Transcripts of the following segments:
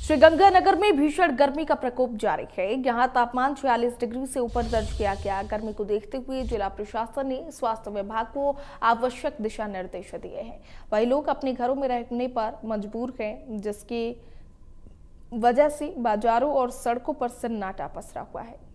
श्रीगंगानगर में भीषण गर्मी का प्रकोप जारी है। यहां तापमान 46 डिग्री से ऊपर दर्ज किया गया। गर्मी को देखते हुए जिला प्रशासन ने स्वास्थ्य विभाग को आवश्यक दिशा निर्देश दिए हैं। वहीं लोग अपने घरों में रहने पर मजबूर हैं, जिसकी वजह से बाजारों और सड़कों पर सन्नाटा पसरा हुआ है।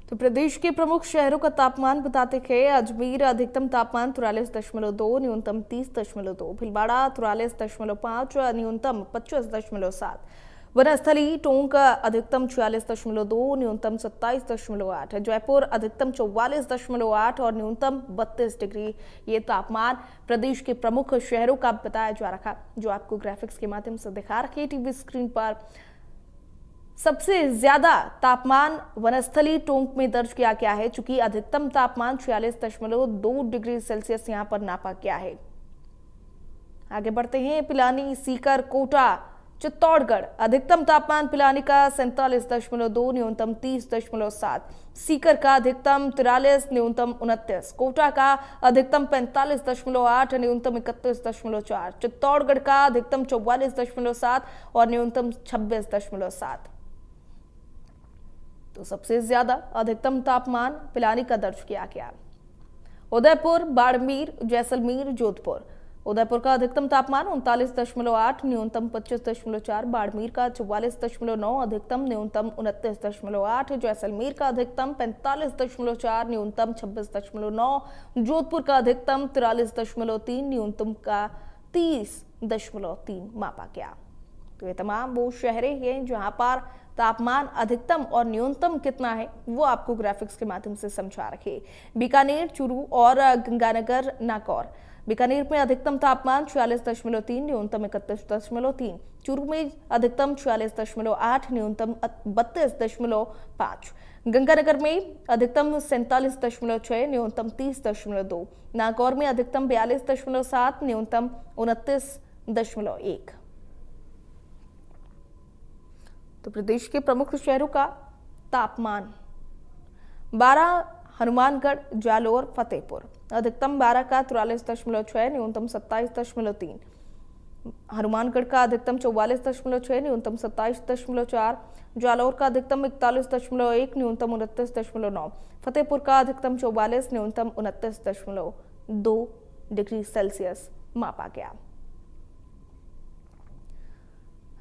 तो प्रदेश के प्रमुख शहरों का तापमान बताते हैं। अजमेर अधिकतम तापमान 43.2, न्यूनतम 30.2, भीलवाड़ा 43.5, न्यूनतम 25.7, वनस्थली टोंक अधिकतम 46.2, न्यूनतम 27.8, जयपुर अधिकतम 44.8 और न्यूनतम 32 डिग्री। ये तापमान प्रदेश के प्रमुख शहरों का बताया जा रहा, जो आपको ग्राफिक्स के माध्यम से दिखा रखे टीवी स्क्रीन पर। सबसे ज्यादा तापमान वनस्थली टोंक में दर्ज किया गया है, चूंकि अधिकतम तापमान 46.2 डिग्री सेल्सियस यहां पर नापा गया है। आगे बढ़ते हैं। पिलानी, सीकर, कोटा, चित्तौड़गढ़ अधिकतम तापमान पिलानी का 47.2, न्यूनतम 30.7, सीकर का अधिकतम 43, न्यूनतम 29, कोटा का अधिकतम 45.8, न्यूनतम 31.4, चित्तौड़गढ़ का अधिकतम 44.7 और न्यूनतम 26.7। तो सबसे ज्यादा अधिकतम तापमान पिलानी का दर्ज किया गया। उदयपुर, बाड़मेर, जैसलमेर, जोधपुर। उदयपुर का अधिकतम तापमान 39.8, न्यूनतम 25.4, बाड़मेर का 44.9, अधिकतम न्यूनतम 29.8, जैसलमेर का अधिकतम 45.4, न्यूनतम 26.9, जोधपुर का अधिकतम 43.3, न्यूनतम का 30.3 मापा गया। तो ये तमाम वो शहरें हैं जहां पर तापमान अधिकतम और न्यूनतम कितना है वो आपको ग्राफिक्स के माध्यम से समझा रखे। बीकानेर, चूरू और गंगानगर, नागौर। बीकानेर में अधिकतम तापमान 46.3, न्यूनतम 31.3, चूरू में अधिकतम 46.8, न्यूनतम 32.5, गंगानगर में अधिकतम 47.6, न्यूनतम 30.2, नागौर में अधिकतम 42.7, न्यूनतम 29.1। तो प्रदेश के प्रमुख शहरों का तापमान। 12 हनुमानगढ़, जालोर, फतेहपुर। अधिकतम 12 का 43.6, न्यूनतम 27.3, हनुमानगढ़ का अधिकतम 44.6, न्यूनतम 27.4, जालोर का अधिकतम 41.1, न्यूनतम 29.9, फतेहपुर का अधिकतम 44, न्यूनतम 29.2 डिग्री सेल्सियस मापा गया।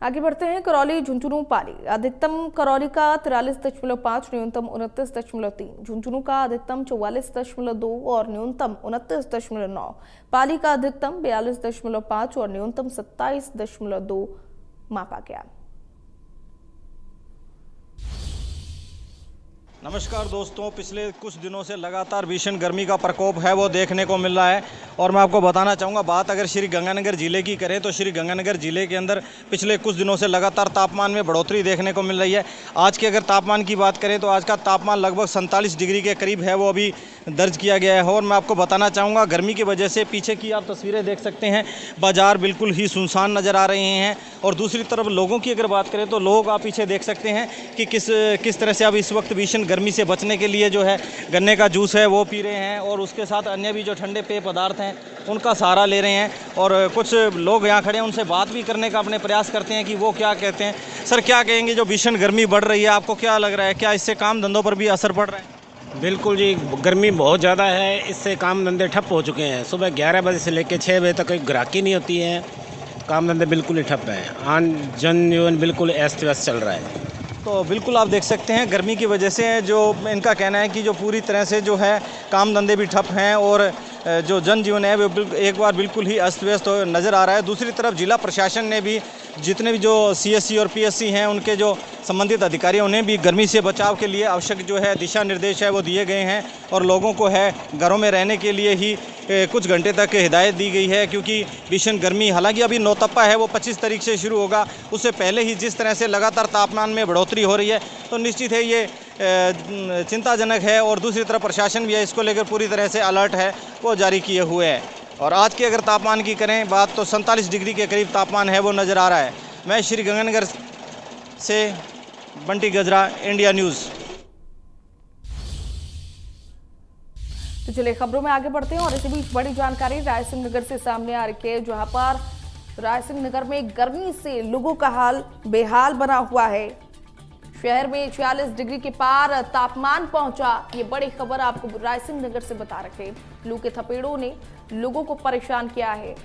आगे बढ़ते हैं। करौली, झुंझुनू, पाली। अधिकतम करौली का 43.5, न्यूनतम 29.3, झुंझुनू का अधिकतम 44.2 और न्यूनतम 29.9, पाली का अधिकतम 42.5 और न्यूनतम 27.2 मापा गया। नमस्कार दोस्तों, पिछले कुछ दिनों से लगातार भीषण गर्मी का प्रकोप है वो देखने को मिल रहा है। और मैं आपको बताना चाहूँगा, बात अगर श्री गंगानगर ज़िले की करें तो श्री गंगानगर ज़िले के अंदर पिछले कुछ दिनों से लगातार तापमान में बढ़ोतरी देखने को मिल रही है। आज के अगर तापमान की बात करें तो आज का तापमान लगभग 47 डिग्री के करीब है वो अभी दर्ज किया गया है। और मैं आपको बताना चाहूँगा, गर्मी की वजह से पीछे की आप तस्वीरें देख सकते हैं, बाज़ार बिल्कुल ही सुनसान नज़र आ रहे हैं। और दूसरी तरफ लोगों की अगर बात करें तो लोग आप पीछे देख सकते हैं कि किस तरह से अब इस वक्त भीषण गर्मी से बचने के लिए जो है गन्ने का जूस है वो पी रहे हैं और उसके साथ अन्य भी जो ठंडे पेय पदार्थ हैं उनका सहारा ले रहे हैं। और कुछ लोग यहाँ खड़े हैं, उनसे बात भी करने का अपने प्रयास करते हैं कि वो क्या कहते हैं। सर, क्या कहेंगे, जो भीषण गर्मी बढ़ रही है आपको क्या लग रहा है, क्या इससे काम धंधों पर भी असर पड़ रहा है? बिल्कुल जी, गर्मी बहुत ज़्यादा है, इससे काम धंधे ठप हो चुके हैं। सुबह 11 बजे से लेकर 6 बजे तक कोई ग्राहकी नहीं होती है, काम धंधे बिल्कुल ही ठप हैं, आन जनजीवन बिल्कुल अस्त व्यस्त चल रहा है। तो बिल्कुल आप देख सकते हैं, गर्मी की वजह से जो इनका कहना है कि जो पूरी तरह से जो है काम धंधे भी ठप हैं और जो जनजीवन है वो एक बार बिल्कुल ही अस्त व्यस्त नज़र आ रहा है। दूसरी तरफ जिला प्रशासन ने भी जितने भी जो सीएससी और पीएससी हैं उनके जो संबंधित अधिकारी हैं उन्हें भी गर्मी से बचाव के लिए आवश्यक जो है दिशा निर्देश है वो दिए गए हैं और लोगों को है घरों में रहने के लिए ही कुछ घंटे तक हिदायत दी गई है, क्योंकि भीषण गर्मी, हालांकि अभी नौतप्पा है वो 25 तारीख से शुरू होगा, उससे पहले ही जिस तरह से लगातार तापमान में बढ़ोतरी हो रही है तो निश्चित है ये चिंताजनक है। और दूसरी तरफ प्रशासन भी है, इसको लेकर पूरी तरह से अलर्ट है वो जारी किए हुए है। और आज के अगर तापमान की करें बात तो 47 डिग्री के करीब तापमान है वो नज़र आ रहा है। मैं श्री गंगानगर से बंटी गजरा, इंडिया न्यूज़। तो चलिए खबरों में आगे बढ़ते हैं और इसी बीच बड़ी जानकारी रायसिंह नगर से सामने आ रही है, जहां पर रायसिंह नगर में गर्मी से लोगों का हाल बेहाल बना हुआ है। शहर में 46 डिग्री के पार तापमान पहुंचा। ये बड़ी खबर आपको रायसिंह नगर से बता रखे। लू के थपेड़ों ने लोगों को परेशान किया है,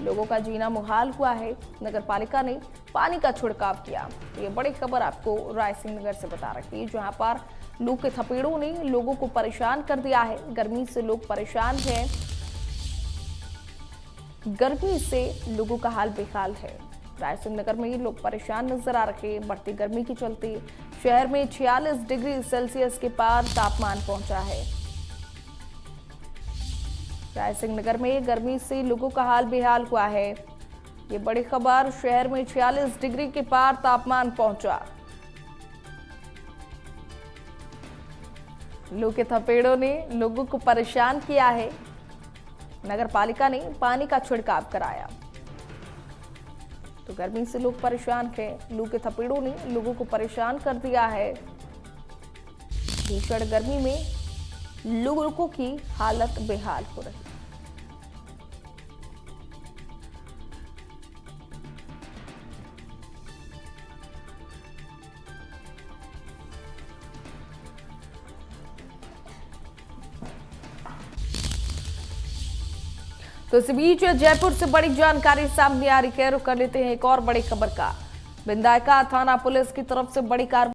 लोगों का जीना मुहाल हुआ है। नगर पालिका ने पानी का छिड़काव किया। ये बड़ी खबर आपको रायसिंह नगर से बता रखी, जहां पर लू के थपेड़ों ने लोगों को परेशान कर दिया है। गर्मी से लोग परेशान हैं, गर्मी से लोगों का हाल बेहाल है। रायसिंह नगर में लोग परेशान नजर आ रहे हैं। बढ़ती गर्मी के चलते शहर में 46 डिग्री सेल्सियस के पार तापमान पहुंचा है। रायसिंह नगर में गर्मी से लोगों का हाल बेहाल हुआ है। ये बड़ी खबर, शहर में 46 डिग्री के पार तापमान पहुंचा। लू के थपेड़ों ने लोगों को परेशान किया है। नगर पालिका ने पानी का छिड़काव कराया तो गर्मी से लोग परेशान हैं। लू के थपेड़ों ने लोगों को परेशान कर दिया है। भीषण गर्मी में लोगों की हालत बेहाल हो रही है। तो इस बीच जयपुर से बड़ी जानकारी सामने आ रही है। रुक कर लेते हैं एक और बड़ी खबर का। विधायका थाना पुलिस की तरफ से बड़ी कार्रवाई